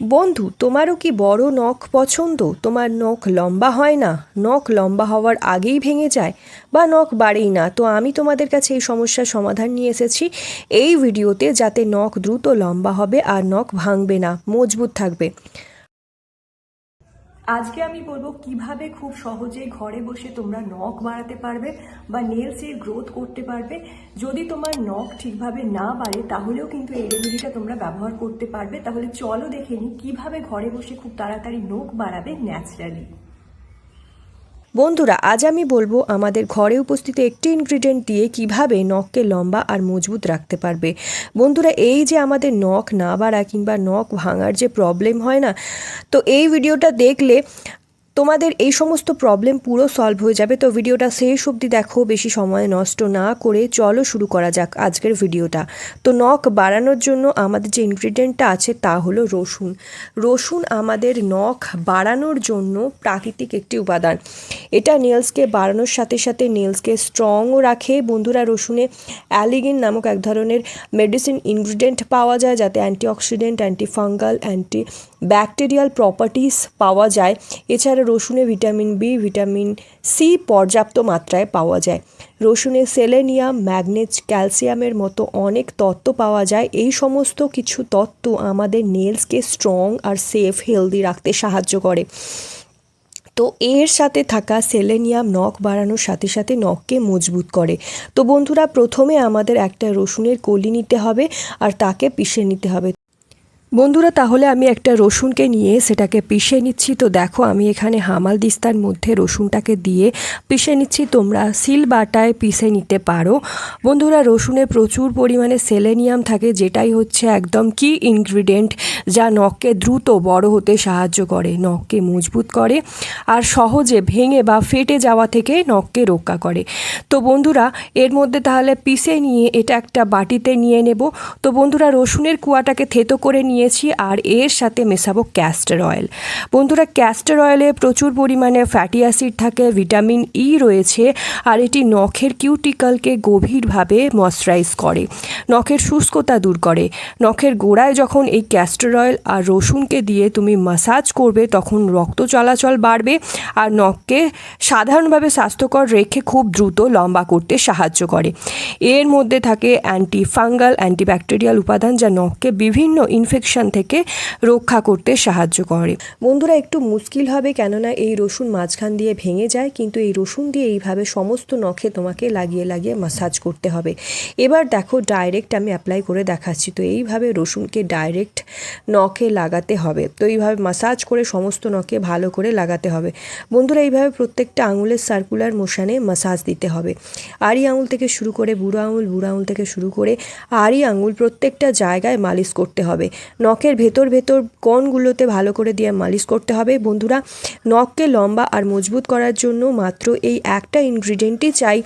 বন্ধু, তোমারও কি বড় নখ পছন্দ? তোমার নখ লম্বা হয় না, নখ লম্বা হওয়ার আগেই ভেঙে যায়, বা নখ বাড়েই না? তো আমি তোমাদের কাছে এই সমস্যার সমাধান নিয়ে এসেছি এই ভিডিওতে, যাতে নখ দ্রুত লম্বা হবে আর নখ ভাঙবে না, মজবুত থাকবে। আজকে আমি বলবো কিভাবে খুব সহজে ঘরে বসে তোমরা নখ বাড়াতে পারবে বা নেলসের গ্রোথ করতে পারবে। যদি তোমার নখ ঠিকভাবে না বাড়ে তাহলেও কিন্তু এই রেমেডিটা তোমরা ব্যবহার করতে পারবে। তাহলে চলো দেখে নিই কিভাবে ঘরে বসে খুব তাড়াতাড়ি নখ বাড়াবে ন্যাচারালি। বন্ধুরা, আজ আমি বলবো আমাদের ঘরে উপস্থিত একটি ইনগ্রিডিয়েন্ট দিয়ে কিভাবে নখকে লম্বা আর মজবুত রাখতে পারবে। বন্ধুরা, এই যে আমাদের নখ না বাড়া কিংবা নখ ভাঙার যে প্রবলেম হয় না, তো এই ভিডিওটা দেখলে তোমাদের এই সমস্ত প্রবলেম পুরো সলভ হয়ে যাবে। তো ভিডিওটা শেষ অবধি দেখো, বেশি সময় নষ্ট না করে চলো শুরু করা যাক আজকের ভিডিওটা। তো নখ বাড়ানোর জন্য আমাদের যে ইনগ্রিডিয়েন্টটা আছে তা হলো রসুন। রসুন আমাদের নখ বাড়ানোর জন্য প্রাকৃতিক একটি উপাদান। এটা নেলসকে বাড়ানোর সাথে সাথে নেলসকে স্ট্রংও রাখে। বন্ধুরা, রসুনে অ্যালিগিন নামক এক ধরনের মেডিসিন ইনগ্রিডিয়েন্ট পাওয়া যায়, যাতে antioxidant, antifungal, anti bacterial properties পাওয়া যায়। এছাড়া রসুনে ভিটামিন বি, ভিটামিন সি পর্যাপ্ত মাত্রায় পাওয়া যায়। রসুনে সেলেনিয়াম, ম্যাগনেজ, ক্যালসিয়ামের মতো অনেক তত্ত্ব পাওয়া যায়। এই সমস্ত কিছু তত্ত্ব আমাদের নেলসকে স্ট্রং আর সেফ হেলদি রাখতে সাহায্য করে। তো এর সাথে থাকা সেলেনিয়াম নখ বাড়ানোর সাথে সাথে নখকে মজবুত করে। তো বন্ধুরা, প্রথমে আমাদের একটা রসুনের কলি নিতে হবে আর তাকে পিষে নিতে হবে। বন্ধুরা, তাহলে আমি একটা রসুনকে নিয়ে সেটাকে পিষে নিচ্ছি। তো দেখো, আমি এখানে হামাল দিস্তার মধ্যে রসুনটাকে দিয়ে পিষে নিচ্ছি। তোমরা সিল বাটায় পিষে নিতে পারো। বন্ধুরা, রসুনে প্রচুর পরিমাণে সেলেনিয়াম থাকে, যেটাই হচ্ছে একদম কি ইনগ্রিডিয়েন্ট, যা নখকে দ্রুত বড় হতে সাহায্য করে, নখকে মজবুত করে আর সহজে ভেঙে বা ফেটে যাওয়া থেকে নখকে রক্ষা করে। তো বন্ধুরা, এর মধ্যে তাহলে পিষে নিয়ে এটা একটা বাটিতে নিয়ে নেব। তো বন্ধুরা, রসুনের কুয়াটাকে থেতো করে নিয়েছি আর এর সাথে মেশাবো ক্যাস্টর অয়েল। বন্ধুরা, ক্যাস্টর অয়েলে প্রচুর পরিমাণে ফ্যাটি অ্যাসিড থাকে, ভিটামিন ই রয়েছে, আর এটি নখের কিউটিকলকে গভীরভাবে ময়শ্চারাইজ করে, নখের শুষ্কতা দূর করে। নখের গোড়ায় যখন এই ক্যাস্টর অয়েল আর রসুনকে দিয়ে তুমি মাসাজ করবে, তখন রক্ত চলাচল বাড়বে আর নখকে সাধারণভাবে স্বাস্থ্যকর রেখে খুব দ্রুত লম্বা করতে সাহায্য করে। এর মধ্যে থাকে অ্যান্টি ফাঙ্গাল, অ্যান্টিব্যাকটেরিয়াল উপাদান, যা নখকে বিভিন্ন ইনফেকশন থেকে রক্ষা করতে সাহায্য করে। বন্ধুরা, একটু মুশকিল হবে, কেননা এই রসুন মাঝখান দিয়ে ভেঙে যায়, কিন্তু এই রসুন দিয়ে এইভাবে সমস্ত নখে তোমাকে লাগিয়ে লাগিয়ে মাসাজ করতে হবে। এবার দেখো, ডাইরেক্ট আমি অ্যাপ্লাই করে দেখাচ্ছি। তো এইভাবে রসুনকে ডাইরেক্ট নখে লাগাতে হবে। তো এইভাবে মাসাজ করে সমস্ত নখে ভালো করে লাগাতে হবে। বন্ধুরা, এইভাবে প্রত্যেকটা আঙুলের সার্কুলার মোশনে মাসাজ দিতে হবে। আড়ি আঙুল থেকে শুরু করে বুড়ো আঙুল, বুড়ো আঙুল থেকে শুরু করে আড়ি আঙুল, প্রত্যেকটা জায়গায় মালিশ করতে হবে। নখের ভেতর ভেতর কোণগুলোতে ভালো করে দিয়ে মালিশ করতে হবে। বন্ধুরা, নখকে লম্বা আর মজবুত করার জন্য মাত্র এই একটা ইনগ্রিডিয়েন্টই চাই।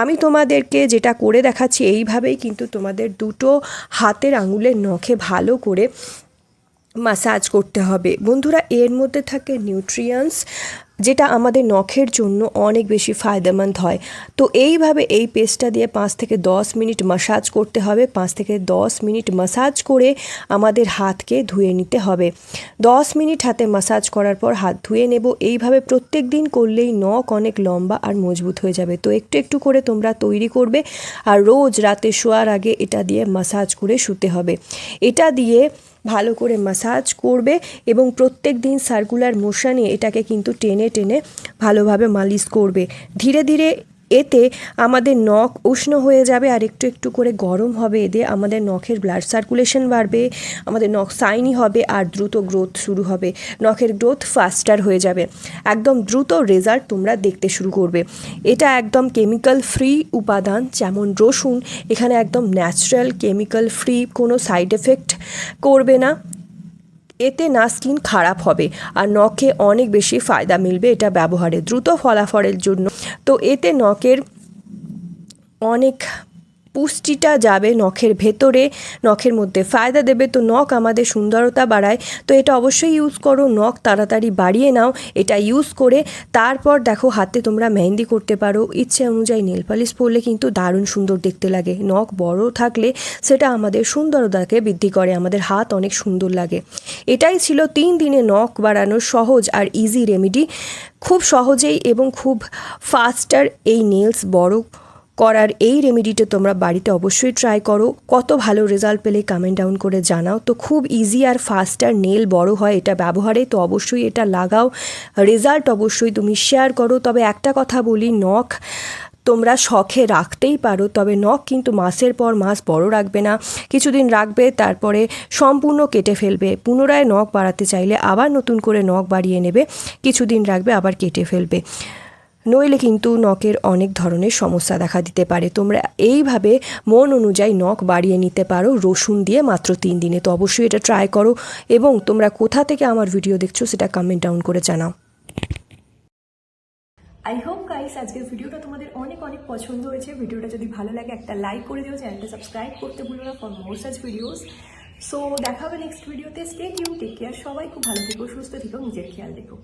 আমি তোমাদেরকে যেটা করে দেখাচ্ছি, এইভাবেই কিন্তু তোমাদের দুটো হাতের আঙুলের নখে ভালো করে মাসাজ করতে হবে। বন্ধুরা, এর মধ্যে থাকে নিউট্রিয়েন্টস, যেটা আমাদের নখের জন্য অনেক বেশি ফায়দামন্দ হয়। তো এইভাবে এই পেস্টটা দিয়ে 5 থেকে 10 মিনিট মাসাজ করতে হবে। 5 থেকে 10 মিনিট মাসাজ করে আমাদের হাতকে ধুয়ে নিতে হবে। 10 মিনিট হাতে মাসাজ করার পর হাত ধুয়ে নেব। এইভাবে প্রত্যেক দিন করলেই নখ অনেক লম্বা আর মজবুত হয়ে যাবে। তো একটু একটু করে তোমরা তৈরি করবে আর রোজ রাতে শোয়ার আগে এটা দিয়ে মাসাজ করে শুতে হবে। এটা দিয়ে ভালো করে মাসাজ করবে এবং প্রত্যেক দিন সার্কুলার মোশনে এটাকে কিন্তু টেনে টেনে ভালোভাবে মালিশ করবে। ধীরে ধীরে এতে আমাদের নখ উষ্ণ হয়ে যাবে আর একটু একটু করে গরম হবে। এতে আমাদের নখের ব্লাড সার্কুলেশন বাড়বে, আমাদের নখ শাইনি হবে আর দ্রুত গ্রোথ শুরু হবে। নখের গ্রোথ ফাস্টার হয়ে যাবে, একদম দ্রুত রেজাল্ট তোমরা দেখতে শুরু করবে। এটা একদম কেমিক্যাল ফ্রি উপাদান, যেমন রসুন, এখানে একদম ন্যাচারাল কেমিক্যাল ফ্রি, কোনো সাইড এফেক্ট করবে না। এতে না স্কিন খারাপ হবে আর নখে অনেক বেশি ফায়দা মিলবে এটা ব্যবহারে, দ্রুত ফলাফলের জন্য। তো এতে নখের অনেক পুষ্টিটা যাবে নখের ভেতরে, নখের মধ্যে ফায়দা দেবে। তো নখ আমাদের সুন্দরতা বাড়ায়, তো এটা অবশ্যই ইউজ করো। নখ তাড়াতাড়ি বাড়িয়ে নাও এটা ইউজ করে। তারপর দেখো হাতে তোমরা মেহেন্দি করতে পারো, ইচ্ছে অনুযায়ী নেল পালিশ পরলে কিন্তু দারুণ সুন্দর দেখতে লাগে। নখ বড় থাকলে সেটা আমাদের সুন্দরতাকে বৃদ্ধি করে, আমাদের হাত অনেক সুন্দর লাগে। এটাই ছিল 3 দিনে নখ বাড়ানোর সহজ আর ইজি রেমেডি। খুব সহজেই এবং খুব ফাস্টার এই নেলস বড় করার এই রেমেডিটা তোমরা বাড়িতে অবশ্যই ট্রাই করো। কত ভালো রেজাল্ট পেলে কমেন্ট ডাউন করে জানাও। তো খুব ইজি আর ফাস্টার নেল বড় হয় এটা ব্যবহারে, তো অবশ্যই এটা লাগাও। রেজাল্ট অবশ্যই তুমি শেয়ার করো। তবে একটা কথা বলি, নখ তোমরা শখে রাখতেই পারো, তবে নখ কিন্তু মাসের পর মাস বড় রাখবে না। কিছুদিন রাখবে, তারপরে সম্পূর্ণ কেটে ফেলবে। পুনরায় নখ বাড়াতে চাইলে আবার নতুন করে নখ বাড়িয়ে নেবে, কিছুদিন রাখবে আবার কেটে ফেলবে। নইলে কিন্তু নখের অনেক ধরনের সমস্যা দেখা দিতে পারে। তোমরা এইভাবে মন অনুযায়ী নখ বাড়িয়ে নিতে পারো রসুন দিয়ে মাত্র 3 দিনে। তো অবশ্যই এটা ট্রাই করো, এবং তোমরা কোথা থেকে আমার ভিডিও দেখছো সেটা কমেন্ট ডাউন করে জানাও। আই হোপ গাইস আজকের ভিডিওটা তোমাদের অনেক অনেক পছন্দ হয়েছে। ভিডিওটা যদি ভালো লাগে একটা লাইক করে দিও, চ্যানেলটা সাবস্ক্রাইব করতে ভুলো না for more such videos. So দেখা হবে নেক্সট ভিডিওতে। Stay tune, take care. সবাই খুব ভালো থেকো, সুস্থ থেকো, নিজের খেয়াল রেখো।